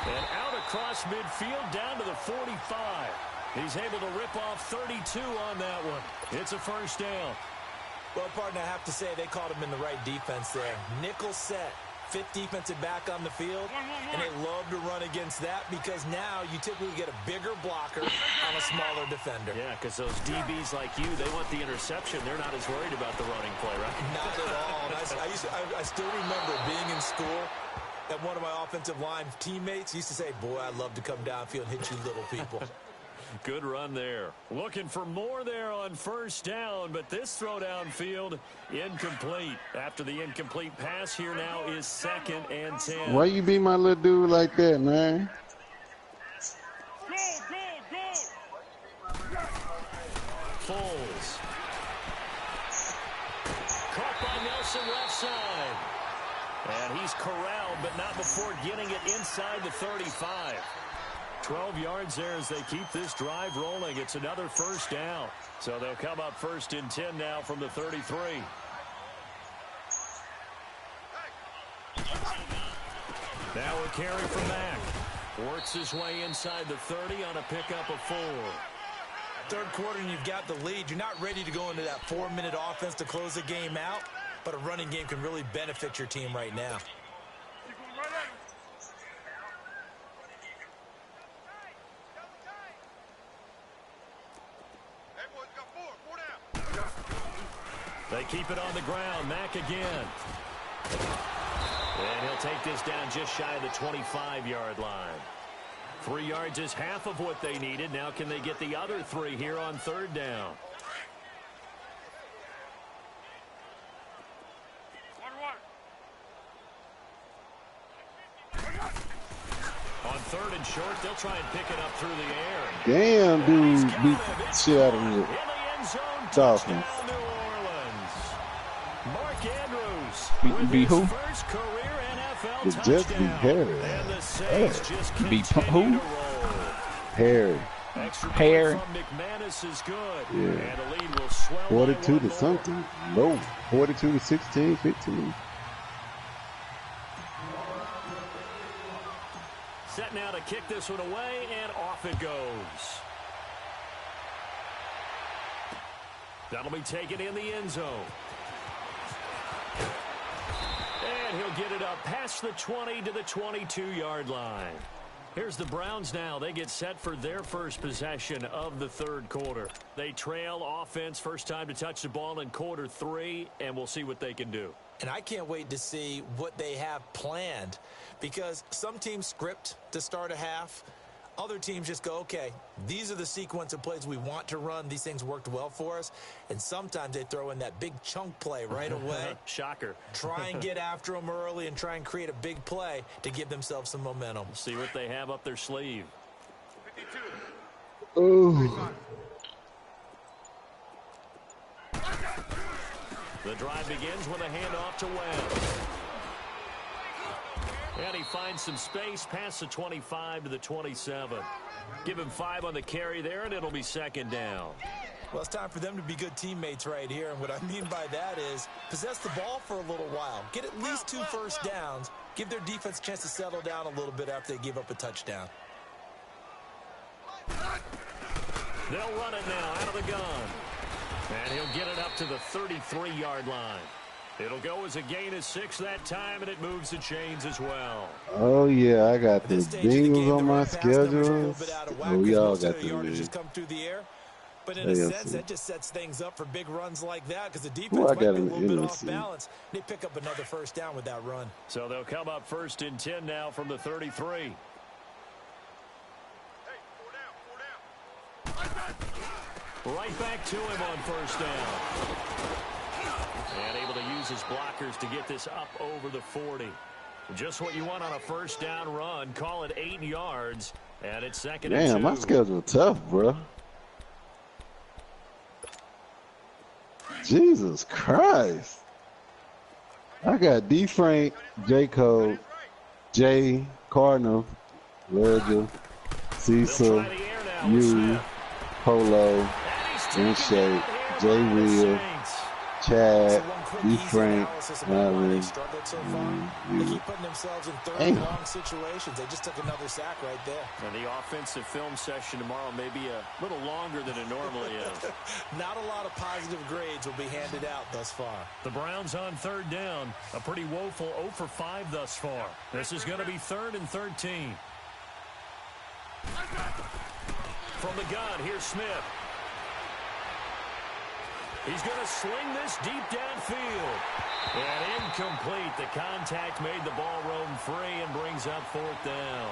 [SPEAKER 3] And out across midfield down to the 45. He's able to rip off 32 on that one. It's a first down.
[SPEAKER 4] Well, partner, I have to say they called him in the right defense there. Nickel set. Fifth defensive back on the field, and they love to run against that because now you typically get a bigger blocker on a smaller defender.
[SPEAKER 3] Yeah, because those DBs like you, they want the interception. They're not as worried about the running play, right?
[SPEAKER 4] Not at all. I still remember being in school, and one of my offensive line teammates used to say, boy, I'd love to come downfield and hit you little people.
[SPEAKER 3] Good run there. Looking for more there on first down, but this throw downfield incomplete. After the incomplete pass, here now is 2nd and 10.
[SPEAKER 1] Why you be my little dude like that, man?
[SPEAKER 3] Foles. Caught by Nelson left side. And he's corralled, but not before getting it inside the 35. 12 yards there as they keep this drive rolling. It's another first down. So they'll come up 1st and 10 now from the 33. Now a carry from Mack. Works his way inside the 30 on a pickup of 4.
[SPEAKER 4] Third quarter and you've got the lead. You're not ready to go into that 4-minute offense to close the game out, but a running game can really benefit your team right now.
[SPEAKER 3] They keep it on the ground. Mack again. And he'll take this down just shy of the 25-yard line. 3 yards is half of what they needed. Now can they get the other 3 here on third down? On third and short, they'll try and pick it up through the air.
[SPEAKER 1] Damn, dude, beat the shit out of
[SPEAKER 3] In
[SPEAKER 1] me.
[SPEAKER 3] the end zone,
[SPEAKER 1] Dolphins.
[SPEAKER 3] touchdown, New Orleans. Mark Andrews with
[SPEAKER 2] Be
[SPEAKER 3] his
[SPEAKER 2] who?
[SPEAKER 3] first career NFL
[SPEAKER 1] The Jets beat
[SPEAKER 3] touchdown.
[SPEAKER 1] Harry.
[SPEAKER 3] And the Saints just
[SPEAKER 2] Be
[SPEAKER 3] continue
[SPEAKER 2] who?
[SPEAKER 3] to roll.
[SPEAKER 1] Harry.
[SPEAKER 3] Extra
[SPEAKER 2] Harry.
[SPEAKER 3] point from McManus is good.
[SPEAKER 1] Yeah.
[SPEAKER 3] And the lead will swell by
[SPEAKER 1] 42
[SPEAKER 3] one
[SPEAKER 1] to
[SPEAKER 3] more.
[SPEAKER 1] something. No, 42 to 16, 15.
[SPEAKER 3] Set now to kick this one away, and off it goes. That'll be taken in the end zone. And he'll get it up past the 20 to the 22-yard line. Here's the Browns now. They get set for their first possession of the third quarter. They trail offense, first time to touch the ball in quarter 3, and we'll see what they can do.
[SPEAKER 4] And I can't wait to see what they have planned, because some teams script to start a half. Other teams just go, okay, these are the sequence of plays we want to run. These things worked well for us. And sometimes they throw in that big chunk play right away.
[SPEAKER 3] Shocker.
[SPEAKER 4] Try and get after them early and try and create a big play to give themselves some momentum.
[SPEAKER 3] See what they have up their sleeve.
[SPEAKER 5] 52.
[SPEAKER 1] Ooh.
[SPEAKER 3] The drive begins with a handoff to Webb. And he finds some space past the 25 to the 27. Give him 5 on the carry there, and it'll be second down.
[SPEAKER 4] Well, it's time for them to be good teammates right here. And what I mean by that is possess the ball for a little while. Get at least 2 first downs. Give their defense a chance to settle down a little bit after they give up a touchdown.
[SPEAKER 3] They'll run it now out of the gun. And he'll get it up to the 33-yard line. It'll go as a gain of 6 that time, and it moves the chains as well.
[SPEAKER 1] Oh, yeah, I got the
[SPEAKER 4] This stage of the game,
[SPEAKER 1] Bengals
[SPEAKER 4] the
[SPEAKER 1] on my
[SPEAKER 4] run pass numbers are a little
[SPEAKER 1] schedule.
[SPEAKER 4] bit out of whack
[SPEAKER 1] Oh, we
[SPEAKER 4] because
[SPEAKER 1] all
[SPEAKER 4] most of
[SPEAKER 1] got
[SPEAKER 4] the yardage
[SPEAKER 1] them,
[SPEAKER 4] just
[SPEAKER 1] man.
[SPEAKER 4] come through the air. But in a
[SPEAKER 1] AFC.
[SPEAKER 4] sense, that just sets things up for big runs like that, because the defense
[SPEAKER 1] Who I
[SPEAKER 4] might be a
[SPEAKER 1] got in
[SPEAKER 4] little
[SPEAKER 1] the
[SPEAKER 4] bit off
[SPEAKER 1] NFC?
[SPEAKER 4] balance. They pick up another first down with that run.
[SPEAKER 3] So they'll come up first and 10 now from the 33. Right back to him on first down. And able to use his blockers to get this up over the 40. Just what you want on a first down run. Call it 8 yards. And it's second and 2.
[SPEAKER 1] Damn, my schedule tough, bro. Jesus Christ. I got D. Frank, J. Cole, Jay, Cardinal, Virgil, Cecil,
[SPEAKER 3] They'll try the air now with
[SPEAKER 1] you,
[SPEAKER 3] Smith.
[SPEAKER 1] Polo,
[SPEAKER 3] And he's taken
[SPEAKER 1] Inshape,
[SPEAKER 3] down here
[SPEAKER 1] Jay
[SPEAKER 3] by the
[SPEAKER 1] Real,
[SPEAKER 3] Saints.
[SPEAKER 1] Chad,
[SPEAKER 4] So one quick,
[SPEAKER 1] D.
[SPEAKER 4] easy
[SPEAKER 1] Frank,
[SPEAKER 4] analysis about why they
[SPEAKER 1] Allen,
[SPEAKER 4] struggled so far. They keep putting themselves in third
[SPEAKER 1] Damn.
[SPEAKER 4] and long situations. They just took another sack right there.
[SPEAKER 3] And the offensive film session tomorrow may be a little longer than it normally is.
[SPEAKER 4] Not a lot of positive grades will be handed out thus far.
[SPEAKER 3] The Browns on third down. A pretty woeful 0 for 5 thus far. This is going to be 3rd and 13. From the gun, here's Smith. He's going to sling this deep downfield. And incomplete. The contact made the ball roam free and brings up 4th down.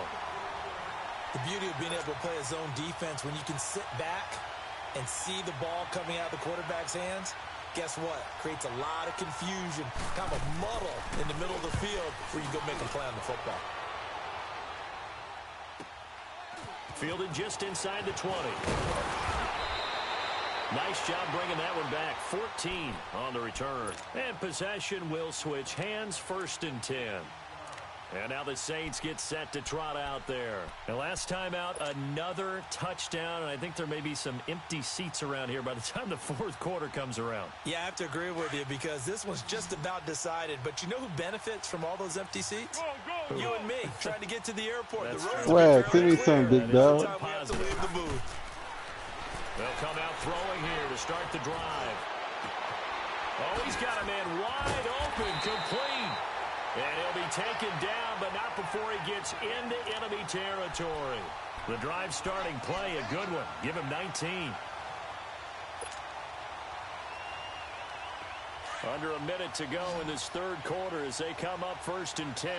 [SPEAKER 4] The beauty of being able to play a zone defense, when you can sit back and see the ball coming out of the quarterback's hands, guess what? Creates a lot of confusion, kind of a muddle in the middle of the field where you go make a play on the football.
[SPEAKER 3] Fielded just inside the 20. Nice job bringing that one back. 14 on the return. And possession will switch hands, 1st and 10. And now the Saints get set to trot out there. And last time out, another touchdown. And I think there may be some empty seats around here by the time the 4th quarter comes around.
[SPEAKER 4] Yeah, I have to agree with you, because this one's just about decided. But you know who benefits from all those empty seats?
[SPEAKER 5] Go, go,
[SPEAKER 4] You
[SPEAKER 5] go.
[SPEAKER 4] and me, trying to get to the airport.
[SPEAKER 3] That's
[SPEAKER 4] the road's
[SPEAKER 3] true.
[SPEAKER 1] Swag,
[SPEAKER 4] fairly
[SPEAKER 1] send me
[SPEAKER 4] clear.
[SPEAKER 1] some, big
[SPEAKER 3] That is
[SPEAKER 1] dog.
[SPEAKER 4] Time we have to leave the booth.
[SPEAKER 3] They'll come out throwing here to start the drive. Oh, he's got a man wide open, complete. And he'll be taken down, but not before he gets into enemy territory. The drive starting play, a good one. Give him 19. Under a minute to go in this third quarter as they come up 1st and 10.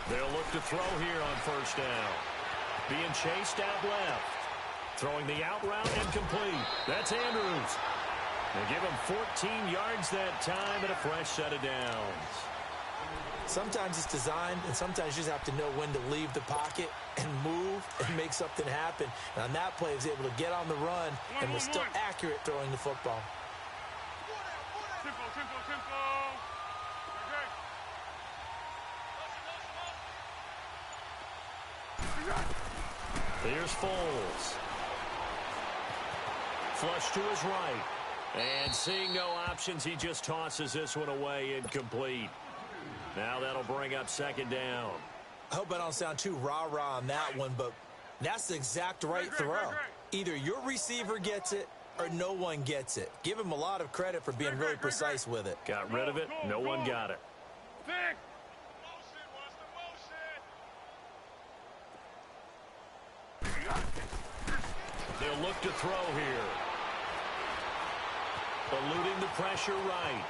[SPEAKER 3] They'll look to throw here on 1st down. Being chased out left. Throwing the out route incomplete. That's Andrews. They give him 14 yards that time and a fresh set of downs.
[SPEAKER 4] Sometimes it's designed, and sometimes you just have to know when to leave the pocket and move and make something happen. And on that play, he was able to get on the run and was still accurate throwing the football.
[SPEAKER 5] Simple.
[SPEAKER 3] Here's Foles. Flush to his right. And seeing no options, he just tosses this one away incomplete. Now that'll bring up 2nd down.
[SPEAKER 4] I hope I don't sound too rah-rah on that one, but that's the exact right throw. Either your receiver gets it or no one gets it. Give him a lot of credit for being really precise with it.
[SPEAKER 3] Got rid of it. No one got it. They'll look to throw here. Eluding the pressure right.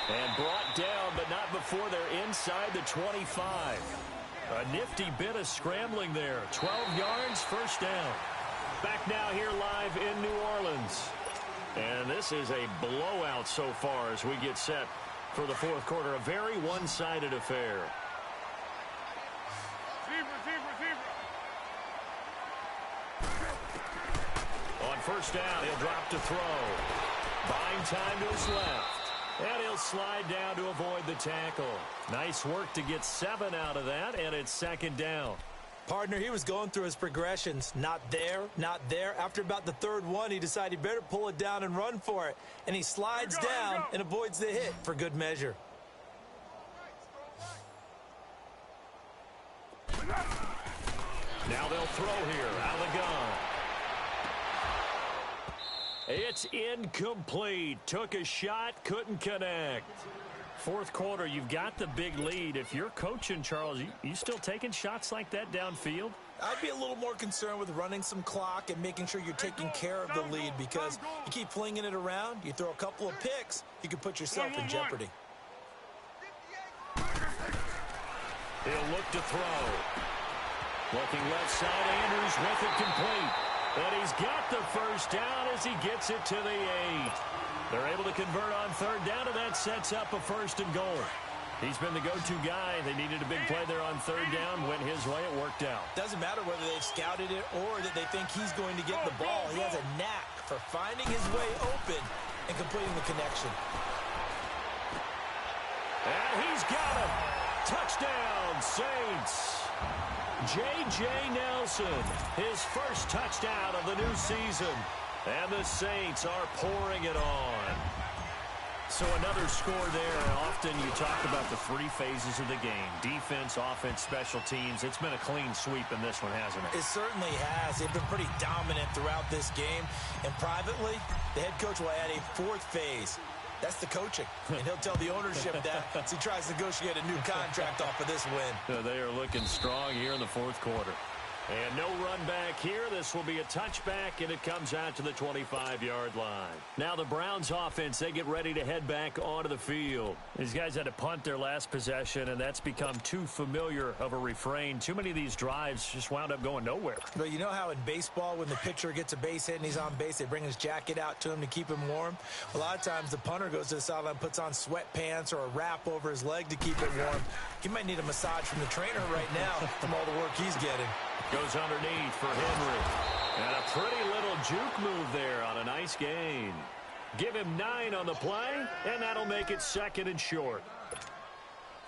[SPEAKER 3] And brought down, but not before they're inside the 25. A nifty bit of scrambling there. 12 yards, 1st down. Back now here live in New Orleans. And this is a blowout so far as we get set for the 4th quarter. A very one-sided affair. On 1st down, he'll drop to throw. Buying time to his left. And he'll slide down to avoid the tackle. Nice work to get 7 out of that, and it's 2nd down.
[SPEAKER 4] Partner, he was going through his progressions. Not there, not there. After about the 3rd one, he decided he better pull it down and run for it. And he slides down and avoids the hit for good measure.
[SPEAKER 3] Now they'll throw here out of the gun. It's incomplete. Took a shot, couldn't connect. 4th quarter, you've got the big lead. If you're coaching, Charles, you still taking shots like that downfield?
[SPEAKER 4] I'd be a little more concerned with running some clock and making sure you're taking care of the lead, because you keep flinging it around, you throw a couple of picks, you can put yourself in jeopardy.
[SPEAKER 3] He'll look to throw. Looking left side, Andrews with it complete. And he's got the 1st down as he gets it to the 8. They're able to convert on 3rd down, and that sets up a 1st and goal. He's been the go-to guy. They needed a big play there on 3rd down. Went his way. It worked out.
[SPEAKER 4] Doesn't matter whether they've scouted it or that they think he's going to get the ball. He has a knack for finding his way open and completing the connection.
[SPEAKER 3] And he's got it. Touchdown, Saints. J.J. Nelson, his 1st touchdown of the new season. And the Saints are pouring it on. So another score there. Often you talk about the 3 phases of the game. Defense, offense, special teams. It's been a clean sweep in this one, hasn't it?
[SPEAKER 4] It certainly has. They've been pretty dominant throughout this game. And privately, the head coach will add a 4th phase. That's the coaching. And he'll tell the ownership that as he tries to negotiate a new contract off of this win.
[SPEAKER 3] They are looking strong here in the 4th quarter. And no run back here. This will be a touchback, and it comes out to the 25-yard line. Now the Browns offense, they get ready to head back onto the field. These guys had to punt their last possession, and that's become too familiar of a refrain. Too many of these drives just wound up going nowhere.
[SPEAKER 4] But you know how in baseball, when the pitcher gets a base hit and he's on base, they bring his jacket out to him to keep him warm? A lot of times the punter goes to the sideline, puts on sweatpants or a wrap over his leg to keep it warm. He might need a massage from the trainer right now from all the work he's getting.
[SPEAKER 3] Goes underneath for Henry. And a pretty little juke move there on a nice gain. Give him 9 on the play, and that'll make it 2nd and short.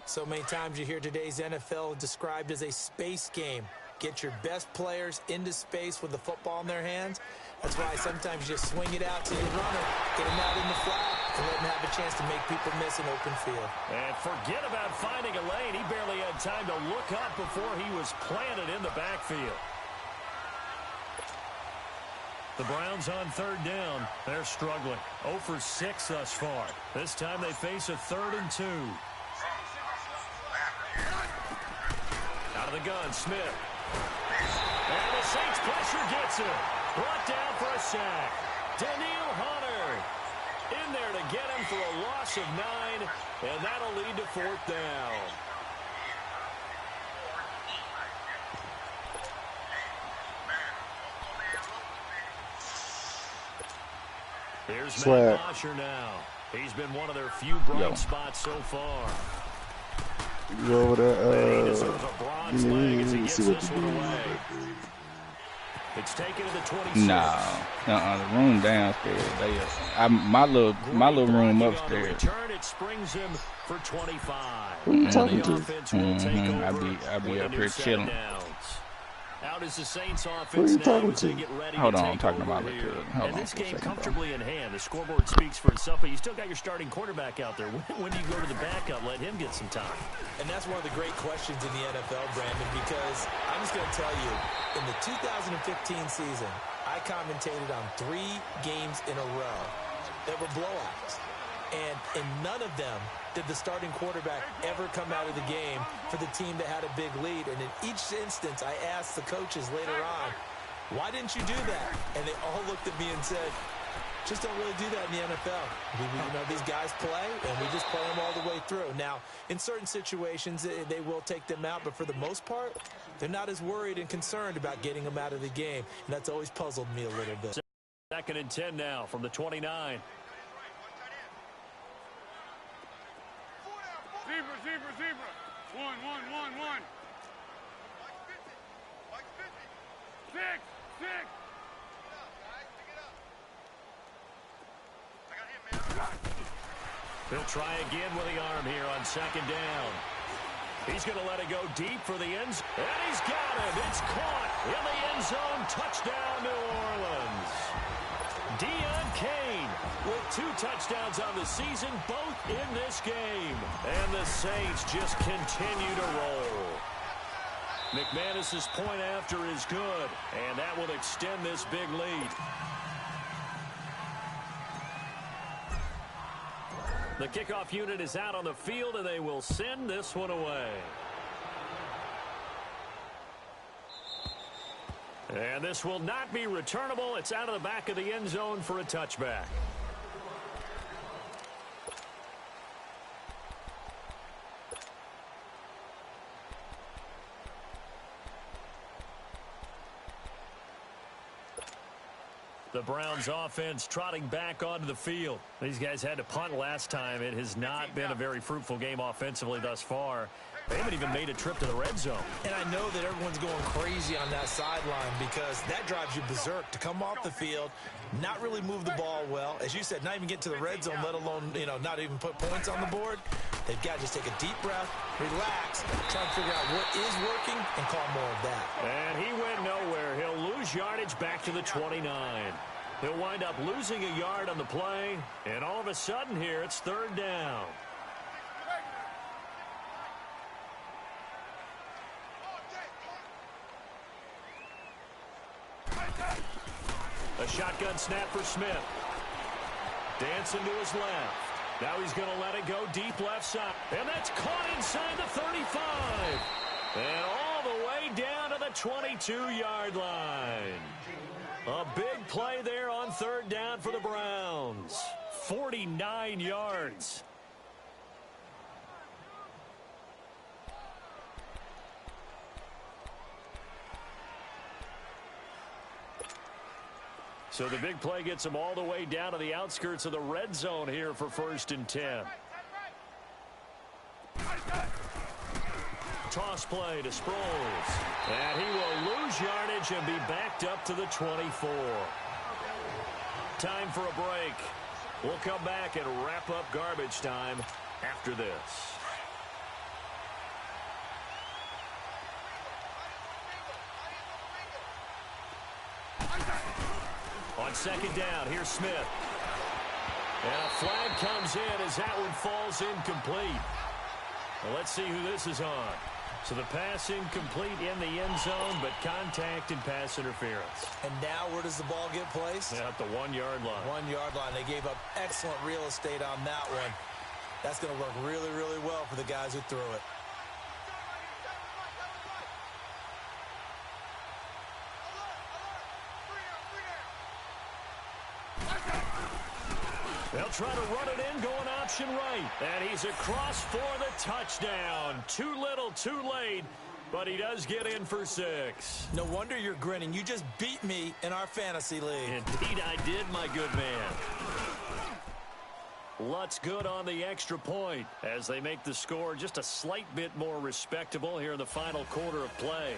[SPEAKER 4] So many times you hear today's NFL described as a space game. Get your best players into space with the football in their hands. That's why sometimes you just swing it out to your runner, get him out in the flat, and let him have a chance to make people miss an open field.
[SPEAKER 3] And forget about finding a lane. He barely had time to look up before he was planted in the backfield. The Browns on 3rd down. They're struggling. 0 for 6 thus far. This time they face a 3rd and 2. Out of the gun, Smith. And the Saints pressure gets him. Brought down for a sack. Danielle Hunter in there to get him for a loss of 9, and that'll lead to 4th down. Here's Matt Mosher now. He's been one of their few bright spots so far.
[SPEAKER 1] You over there?
[SPEAKER 3] He deserves a bronze leg as he gets this one away. It's taken to the 26.
[SPEAKER 2] No, the room downstairs. My little room upstairs.
[SPEAKER 3] Return, it springs him for 25.
[SPEAKER 1] Who are you talking to?
[SPEAKER 2] I'll be up here chilling.
[SPEAKER 3] Out is the Saints offense now as they get ready
[SPEAKER 2] Hold
[SPEAKER 3] to
[SPEAKER 2] on, I'm
[SPEAKER 3] take
[SPEAKER 2] talking
[SPEAKER 3] over
[SPEAKER 2] about
[SPEAKER 3] here.
[SPEAKER 2] hold
[SPEAKER 3] And
[SPEAKER 2] on
[SPEAKER 3] this
[SPEAKER 2] for a
[SPEAKER 3] game
[SPEAKER 2] second,
[SPEAKER 3] comfortably in hand. The scoreboard speaks for itself, but you still got your starting quarterback out there. When do you go to the backup? Let him get some time.
[SPEAKER 4] And that's one of the great questions in the NFL, Brandon, because I'm just going to tell you, in the 2015 season, I commentated on 3 games in a row that were blowouts. And in none of them did the starting quarterback ever come out of the game for the team that had a big lead. And in each instance, I asked the coaches later on, why didn't you do that? And they all looked at me and said, just don't really do that in the NFL. These guys play, and we just play them all the way through. Now, in certain situations, they will take them out, but for the most part, they're not as worried and concerned about getting them out of the game. And that's always puzzled me a little bit.
[SPEAKER 3] 2nd and 10 now from the 29.
[SPEAKER 5] Zebra. 1. 6.
[SPEAKER 3] He'll try again with the arm here on 2nd down. He's going to let it go deep for the end zone. And he's got it. It's caught in the end zone. Touchdown, New Orleans. Deion Kane with 2 touchdowns on the season, both in this game. And the Saints just continue to roll. McManus's point after is good, and that will extend this big lead. The kickoff unit is out on the field, and they will send this one away. And this will not be returnable. It's out of the back of the end zone for a touchback. The Browns offense trotting back onto the field. These guys had to punt last time. It has not been a very fruitful game offensively thus far. They haven't even made a trip to the red zone.
[SPEAKER 4] And I know that everyone's going crazy on that sideline because that drives you berserk to come off the field, not really move the ball well. As you said, not even get to the red zone, let alone, not even put points on the board. They've got to just take a deep breath, relax, try and figure out what is working, and call more of that.
[SPEAKER 3] And he went nowhere. He'll lose yardage back to the 29. He'll wind up losing a yard on the play, and all of a sudden here, it's 3rd down. A shotgun snap for Smith. Dancing to his left. Now he's going to let it go deep left side. And that's caught inside the 35. And all the way down to the 22-yard line. A big play there on 3rd down for the Browns. 49 yards. So the big play gets them all the way down to the outskirts of the red zone here for 1st and 10. Toss play to Sproles. And he will lose yardage and be backed up to the 24. Time for a break. We'll come back and wrap up garbage time after this. On 2nd down, here's Smith. And a flag comes in as that one falls incomplete. Well, let's see who this is on. So the pass incomplete in the end zone, but contact and pass interference.
[SPEAKER 4] And now where does the ball get placed?
[SPEAKER 3] At the 1-yard line.
[SPEAKER 4] 1-yard line. They gave up excellent real estate on that one. That's going to work really, really well for the guys who threw it.
[SPEAKER 3] They'll try to run it in, going option right. And he's across for the touchdown. Too little, too late. But he does get in for 6.
[SPEAKER 4] No wonder you're grinning. You just beat me in our fantasy league.
[SPEAKER 3] Indeed I did, my good man. Lutz good on the extra point as they make the score just a slight bit more respectable here in the final quarter of play.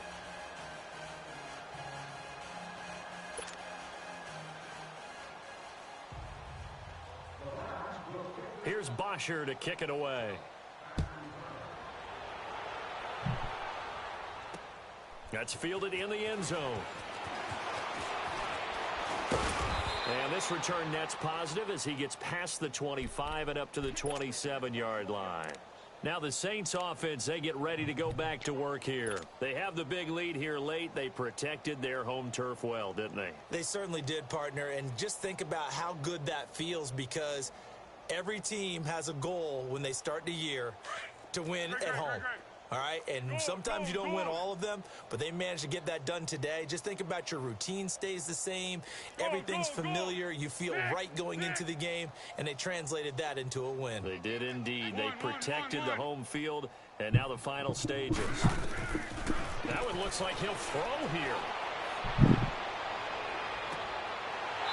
[SPEAKER 3] Here's Bosher to kick it away. That's fielded in the end zone. And this return net's positive as he gets past the 25 and up to the 27-yard line. Now the Saints offense, they get ready to go back to work here. They have the big lead here late. They protected their home turf well, didn't they?
[SPEAKER 4] They certainly did, partner. And just think about how good that feels, because every team has a goal when they start the year to win at home. All right, and sometimes you don't win all of them, but they managed to get that done today. Just think about your routine stays the same. Everything's familiar. You feel right going into the game, and they translated that into a win.
[SPEAKER 3] They did indeed. They protected the home field, and now the final stages. That one looks like he'll throw here.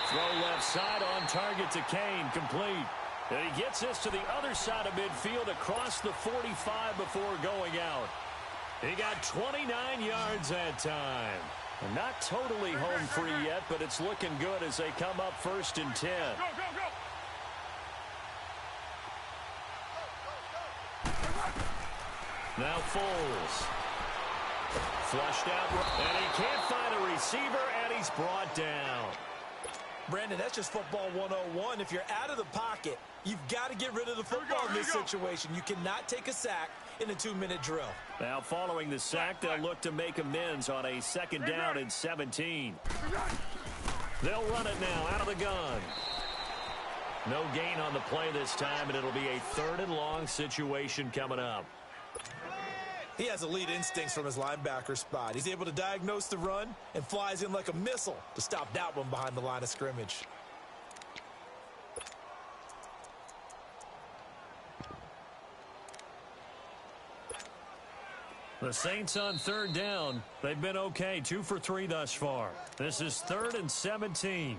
[SPEAKER 3] Throw left side on target to Kane, complete. And he gets this to the other side of midfield across the 45 before going out. He got 29 yards that time. And not totally home free yet, but it's looking good as they come up 1st and 10.
[SPEAKER 5] Go, go, go.
[SPEAKER 3] Now Foles. Flushed out, and he can't find a receiver, and he's brought down.
[SPEAKER 4] Brandon, that's just football 101. If you're out of the pocket, you've got to get rid of the football in this situation. You cannot take a sack in a 2-minute drill.
[SPEAKER 3] Now following the sack, they'll look to make amends on a 2nd down and 17. They'll run it now out of the gun. No gain on the play this time, and it'll be a 3rd and long situation coming up.
[SPEAKER 4] He has elite instincts from his linebacker spot. He's able to diagnose the run and flies in like a missile to stop that one behind the line of scrimmage.
[SPEAKER 3] The Saints on 3rd down. They've been okay, 2 for 3 thus far. This is 3rd and 17.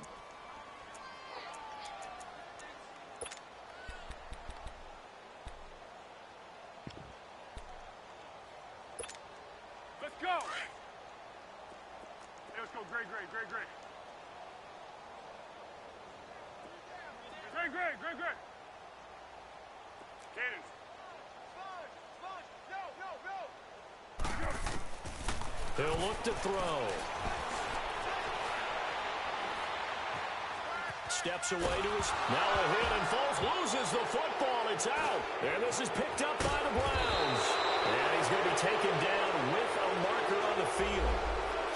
[SPEAKER 5] Let's go. Hey, let's go. Great. Great. Cadence.
[SPEAKER 3] He'll look to throw. Steps away to his. Now a hit, and Foles loses the football. It's out. And this is picked up by the Browns. And he's going to be taken down with a marker on the field.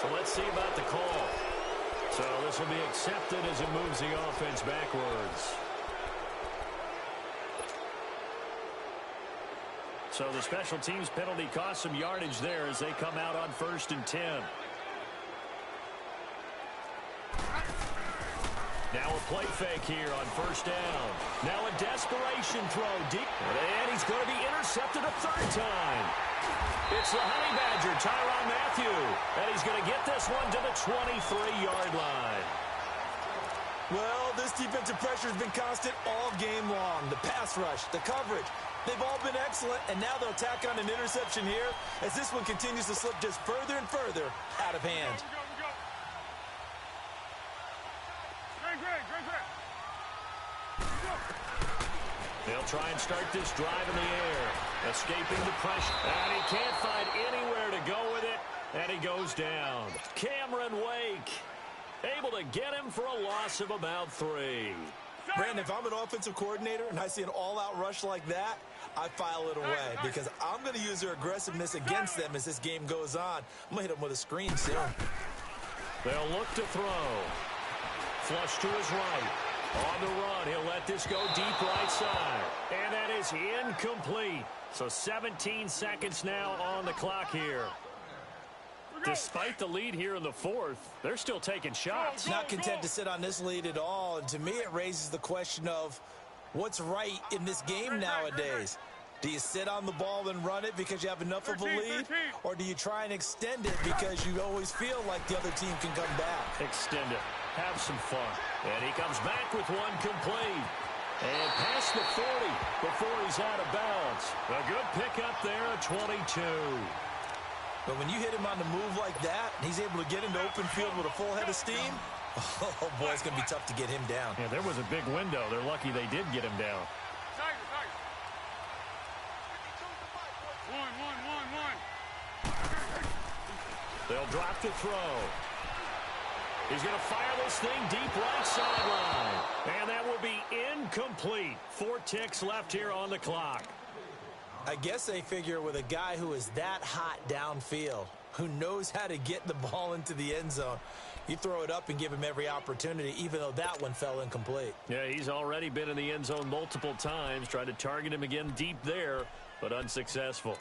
[SPEAKER 3] So let's see about the call. So this will be accepted as it moves the offense backwards. So the special teams penalty cost some yardage there as they come out on 1st and 10. Now a play fake here on 1st down. Now a desperation throw deep. And he's going to be intercepted a 3rd time. It's the Honey Badger, Tyrann Mathieu. And he's going to get this one to the 23-yard line.
[SPEAKER 4] Well, this defensive pressure has been constant all game long. The pass rush, the coverage, they've all been excellent, and now they'll tack on an interception here as this one continues to slip just further and further out of hand.
[SPEAKER 5] We go. Great.
[SPEAKER 3] They'll try and start this drive in the air. Escaping the pressure. And he can't find anywhere to go with it, and he goes down. Cameron Wake able to get him for a loss of about 3.
[SPEAKER 4] Brandon, if I'm an offensive coordinator and I see an all-out rush like that, I file it away because I'm going to use their aggressiveness against them as this game goes on. I'm going to hit them with a screen soon.
[SPEAKER 3] They'll look to throw. Flush to his right. On the run, he'll let this go deep right side. And that is incomplete. So 17 seconds now on the clock here. Despite the lead here in the 4th, they're still taking shots.
[SPEAKER 4] Not content to sit on this lead at all. And to me, it raises the question of what's right in this game nowadays. Do you sit on the ball and run it because you have enough of a lead? Or do you try and extend it because you always feel like the other team can come back?
[SPEAKER 3] Extend it. Have some fun. And he comes back with one complete. And past the 40 before he's out of bounds. A good pickup there at 22.
[SPEAKER 4] But when you hit him on the move like that, and he's able to get into open field with a full head of steam, oh, boy, it's going to be tough to get him down.
[SPEAKER 3] Yeah, there was a big window. They're lucky they did get him down. They'll drop the throw. He's going to fire this thing deep right sideline. And that will be incomplete. 4 ticks left here on the clock.
[SPEAKER 4] I guess they figure with a guy who is that hot downfield, who knows how to get the ball into the end zone, you throw it up and give him every opportunity, even though that one fell incomplete.
[SPEAKER 3] Yeah, he's already been in the end zone multiple times. Tried to target him again deep there, but unsuccessful.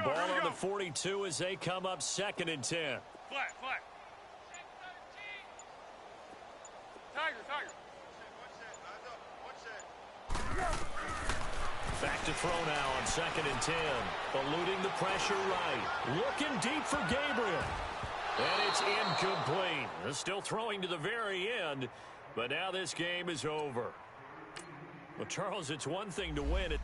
[SPEAKER 3] Ball on the 42 as they come up 2nd and 10.
[SPEAKER 5] Flat. Tiger.
[SPEAKER 3] Back to throw now on 2nd and 10. Eluding the pressure right. Looking deep for Gabriel. And it's incomplete. They're still throwing to the very end, but now this game is over. Well, Charles, it's one thing to win it.